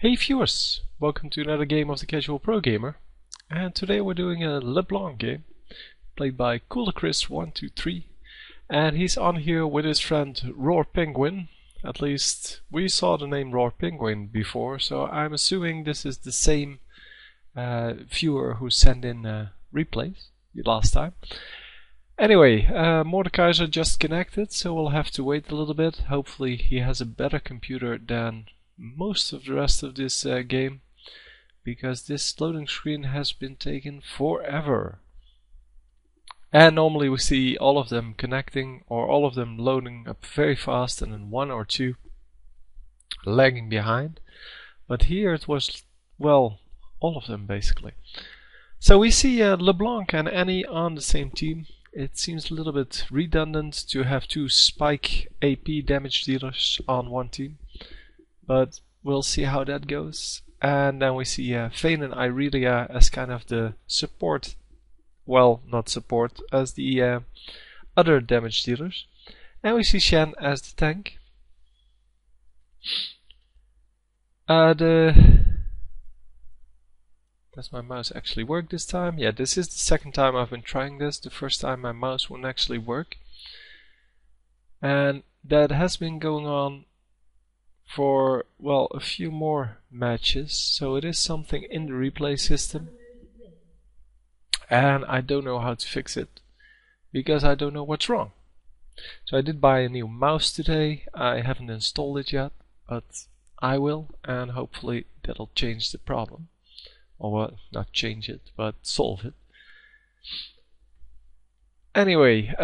Hey viewers, welcome to another game of the Casual Pro Gamer, and today we're doing a LeBlanc game played by CoolerChris123, and he's on here with his friend Roar Penguin. At least we saw the name Roar Penguin before, so I'm assuming this is the same viewer who sent in replays last time. Anyway, Mordekaiser just connected, so we'll have to wait a little bit. Hopefully he has a better computer than most of the rest of this game, because this loading screen has been taking forever. And normally we see all of them connecting or all of them loading up very fast and then one or two lagging behind. But here it was, well, all of them basically. So we see LeBlanc and Annie on the same team. It seems a little bit redundant to have two spike AP damage dealers on one team, but we'll see how that goes. And then we see Vayne and Irelia as kind of the support, well, not support, as the other damage dealers. And we see Shen as the tank. Does my mouse actually work this time? Yeah, this is the second time I've been trying this. The first time my mouse wouldn't actually work. And that has been going on for, well, a few more matches. So it is something in the replay system. And I don't know how to fix it, because I don't know what's wrong. So I did buy a new mouse today. I haven't installed it yet, but I will, and hopefully that'll change the problem. Or well, not change it, but solve it. Anyway,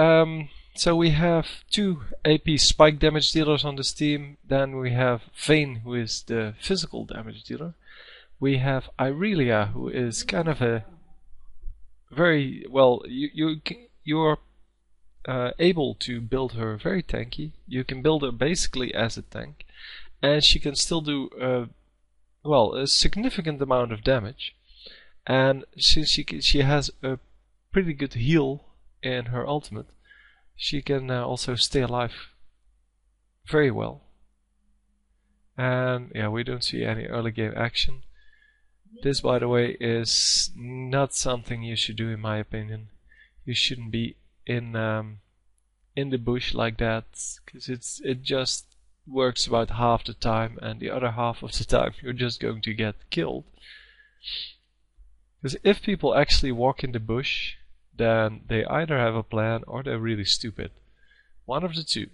so we have two AP spike damage dealers on this team. Then we have Vayne, who is the physical damage dealer. We have Irelia, who is kind of a very, well, you're able to build her very tanky. You can build her basically as a tank, and she can still do well, a significant amount of damage. And since she has a pretty good heal in her ultimate, she can also stay alive very well. And yeah, we don't see any early game action. This, by the way, is not something you should do, in my opinion. You shouldn't be in the bush like that, because it just works about half the time, and the other half of the time you're just going to get killed. Because if people actually walk in the bush, then they either have a plan or they're really stupid. One of the two.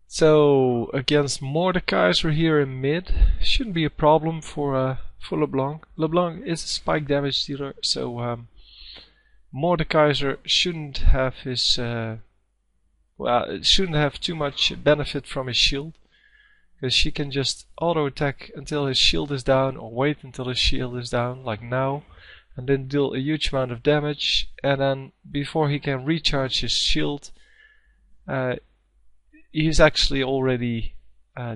So against Mordekaiser here in mid shouldn't be a problem for LeBlanc. LeBlanc is a spike damage dealer, so Mordekaiser shouldn't have his well, it shouldn't have too much benefit from his shield, because she can just auto attack until his shield is down, or wait until his shield is down, like now, and then deal a huge amount of damage, and then before he can recharge his shield, he's actually already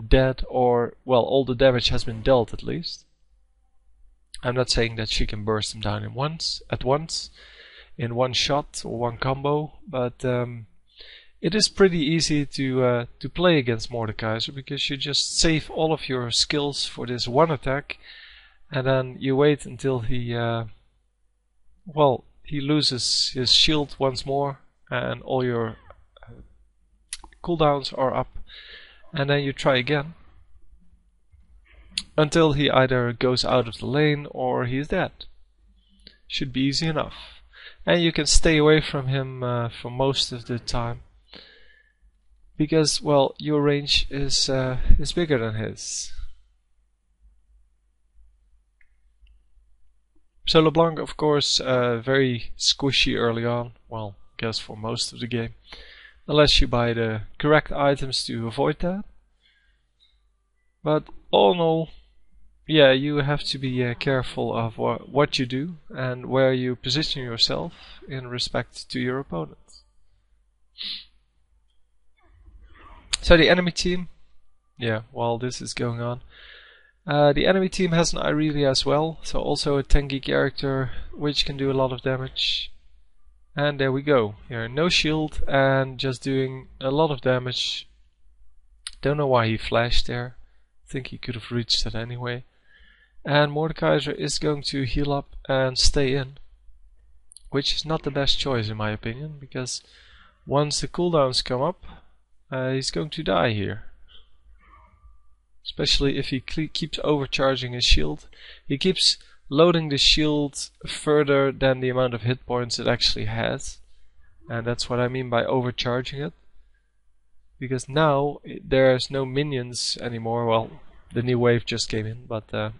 dead, or, well, all the damage has been dealt at least. I'm not saying that she can burst him down at once, in one shot or one combo, but it is pretty easy to play against Mordekaiser, because you just save all of your skills for this one attack, and then you wait until he, well, he loses his shield once more, and all your cooldowns are up, and then you try again until he either goes out of the lane or he's dead. Should be easy enough, and you can stay away from him for most of the time, because, well, your range is bigger than his. So LeBlanc, of course, very squishy early on. Well, I guess for most of the game, unless you buy the correct items to avoid that. But all in all, yeah, you have to be careful of what you do and where you position yourself in respect to your opponents. So the enemy team, yeah, while this is going on, the enemy team has an Irelia as well, so also a tanky character which can do a lot of damage. And there we go, here no shield and just doing a lot of damage Don't know why he flashed there. Think he could have reached it anyway. And Mordekaiser is going to heal up and stay in, which is not the best choice in my opinion, because once the cooldowns come up, he's going to die here. Especially if he keeps overcharging his shield. He keeps loading the shield further than the amount of hit points it actually has. And that's what I mean by overcharging it. Because now there's no minions anymore. Well, the new wave just came in, but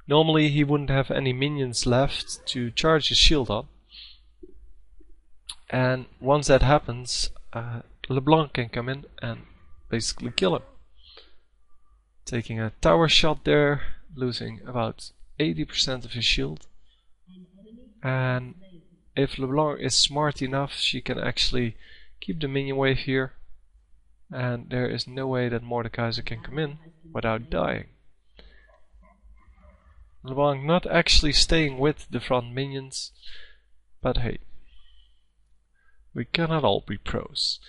normally he wouldn't have any minions left to charge his shield on. And once that happens, LeBlanc can come in and basically kill him. Taking a tower shot there, losing about 80% of his shield. And if LeBlanc is smart enough, she can actually keep the minion wave here. And there is no way that Mordekaiser can come in without dying. LeBlanc not actually staying with the front minions, but hey, we cannot all be pros.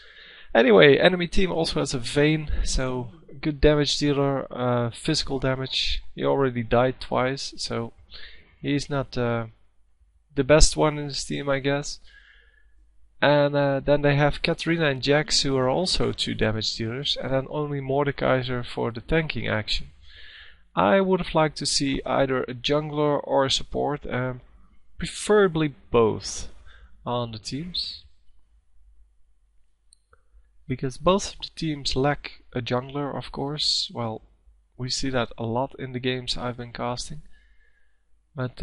Anyway, enemy team also has a Vayne, so good damage dealer, physical damage. He already died twice, so he's not the best one in his team, I guess. And then they have Katarina and Jax, who are also 2 damage dealers, and then only Mordekaiser for the tanking action. I would have liked to see either a jungler or a support, and preferably both on the teams. Because both of the teams lack a jungler, of course. Well, we see that a lot in the games I've been casting. But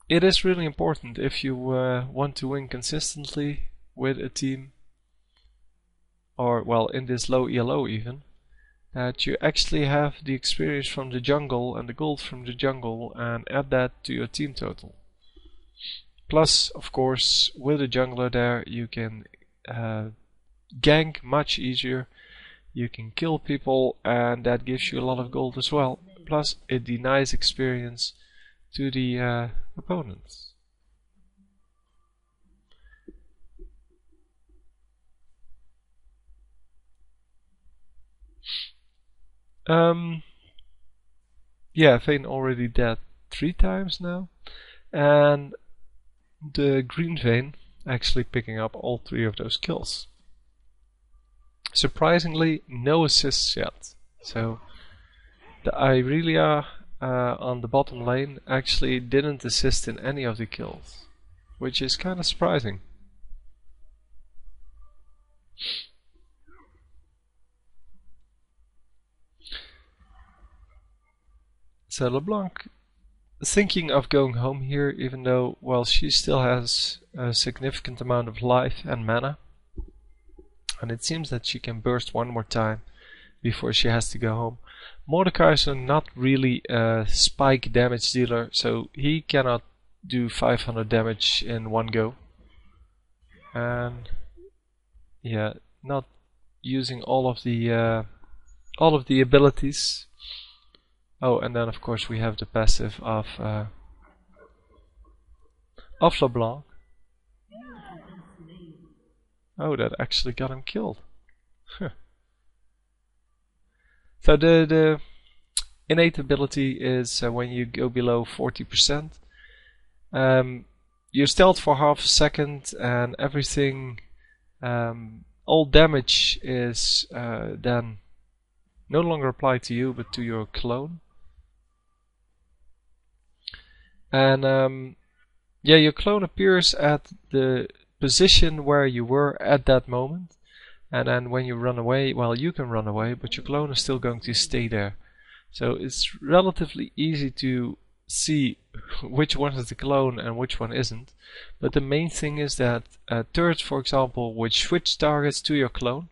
it is really important if you want to win consistently with a team, or well, in this low ELO even, that you actually have the experience from the jungle and the gold from the jungle and add that to your team total. Plus, of course, with a jungler there you can gank much easier, you can kill people, and that gives you a lot of gold as well. Plus it denies experience to the opponents. Yeah, Vayne already dead 3 times now, and the green Vayne actually picking up all 3 of those kills. Surprisingly, no assists yet. So the Irelia on the bottom lane actually didn't assist in any of the kills, which is kind of surprising. So LeBlanc thinking of going home here, even though, well, she still has a significant amount of life and mana. And it seems that she can burst one more time before she has to go home. Mordekaiser not really a spike damage dealer, so he cannot do 500 damage in one go. And yeah, not using all of the abilities. Oh, and then of course we have the passive of LeBlanc. Oh, that actually got him killed. So the innate ability is when you go below 40%. You stealth for half a second, and everything, all damage is then no longer applied to you, but to your clone. And yeah, your clone appears at the position where you were at that moment, and then when you run away, well, you can run away, but your clone is still going to stay there. So it's relatively easy to see which one is the clone and which one isn't. But the main thing is that turrets, for example, which switch targets to your clone,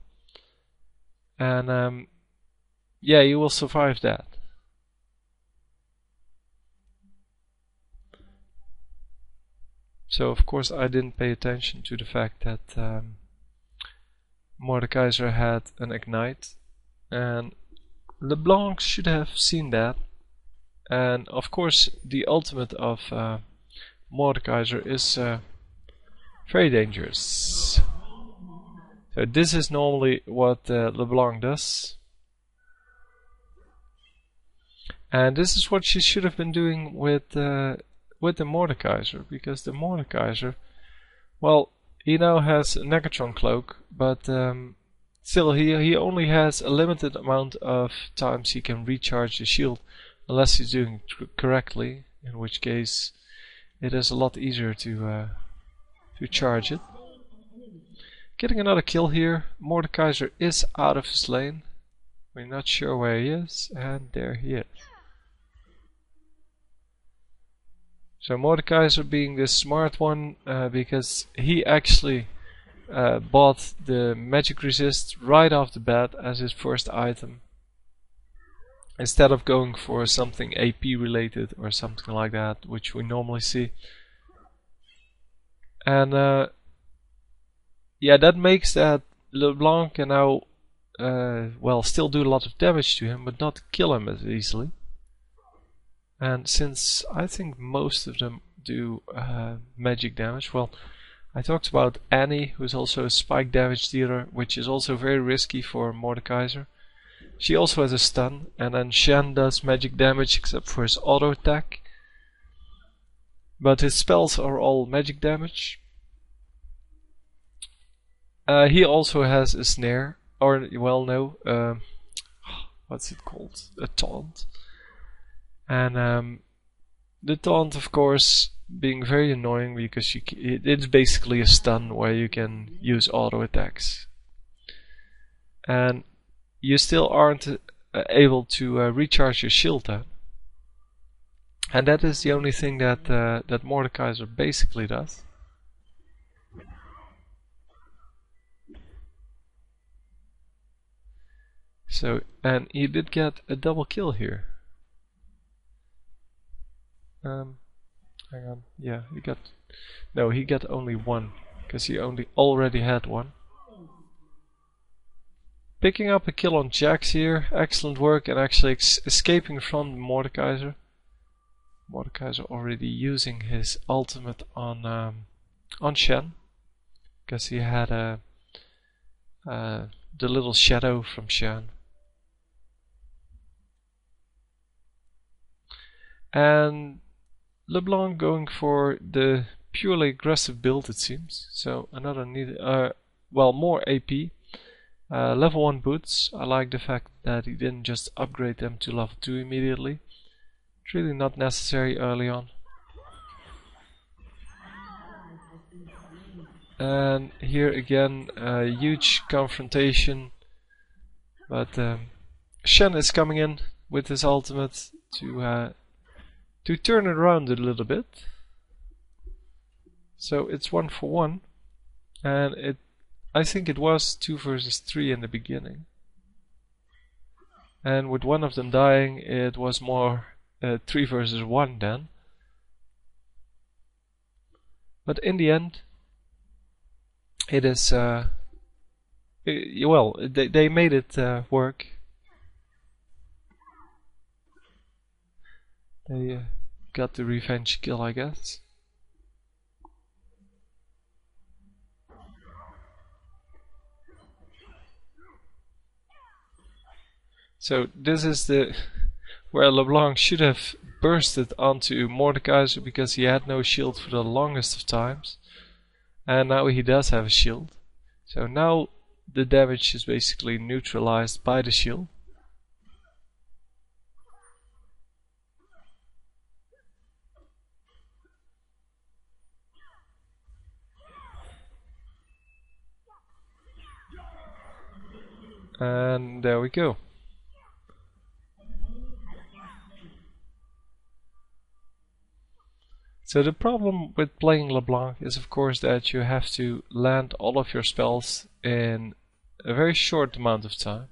and yeah, you will survive that. So of course I didn't pay attention to the fact that Mordekaiser had an ignite, and LeBlanc should have seen that. And of course the ultimate of Mordekaiser is very dangerous. So this is normally what LeBlanc does. And this is what she should have been doing with the Mordekaiser, because the Mordekaiser, well, he now has a Negatron cloak, but still he only has a limited amount of times he can recharge the shield, unless he's doing it correctly, in which case it is a lot easier to charge it. Getting another kill here. Mordekaiser is out of his lane. We're not sure where he is, and there he is. So Mordekaiser being the smart one, because he actually bought the magic resist right off the bat as his first item, instead of going for something AP related or something like that, which we normally see. And yeah, that makes that LeBlanc can now well, still do a lot of damage to him, but not kill him as easily. And since I think most of them do magic damage, well, I talked about Annie, who's also a spike damage dealer, which is also very risky for Mordekaiser. She also has a stun, and then Shen does magic damage except for his auto attack. But his spells are all magic damage. He also has a snare, or well, no, what's it called? A taunt. And the taunt, of course, being very annoying because it's basically a stun where you can use auto attacks, and you still aren't able to recharge your shield then. And that is the only thing that that Mordekaiser basically does. So, and he did get a double kill here. Hang on, yeah, he got only one, because he already had one. Picking up a kill on Jax here, excellent work, and actually escaping from Mordekaiser. Mordekaiser already using his ultimate on Shen, because he had the little shadow from Shen. And LeBlanc going for the purely aggressive build, it seems. So another more AP. Level 1 boots. I like the fact that he didn't just upgrade them to level 2 immediately. It's really not necessary early on. And here again, a huge confrontation. But Shen is coming in with his ultimate to turn it around a little bit. So it's 1-for-1, and I think it was 2 versus 3 in the beginning, and with one of them dying it was more 3 versus 1 then. But in the end it is well, they made it work. They got the revenge kill, I guess. So this is where LeBlanc should have bursted onto Mordekaiser, because he had no shield for the longest of times, and now he does have a shield. So now the damage is basically neutralized by the shield. And there we go. So the problem with playing LeBlanc is of course that you have to land all of your spells in a very short amount of time.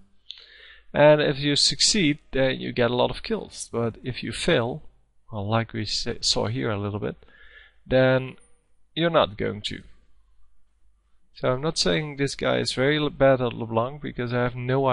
And if you succeed, then you get a lot of kills. But if you fail, well, like we saw here a little bit, then you're not going to. So I'm not saying this guy is very bad at LeBlanc, because I have no idea.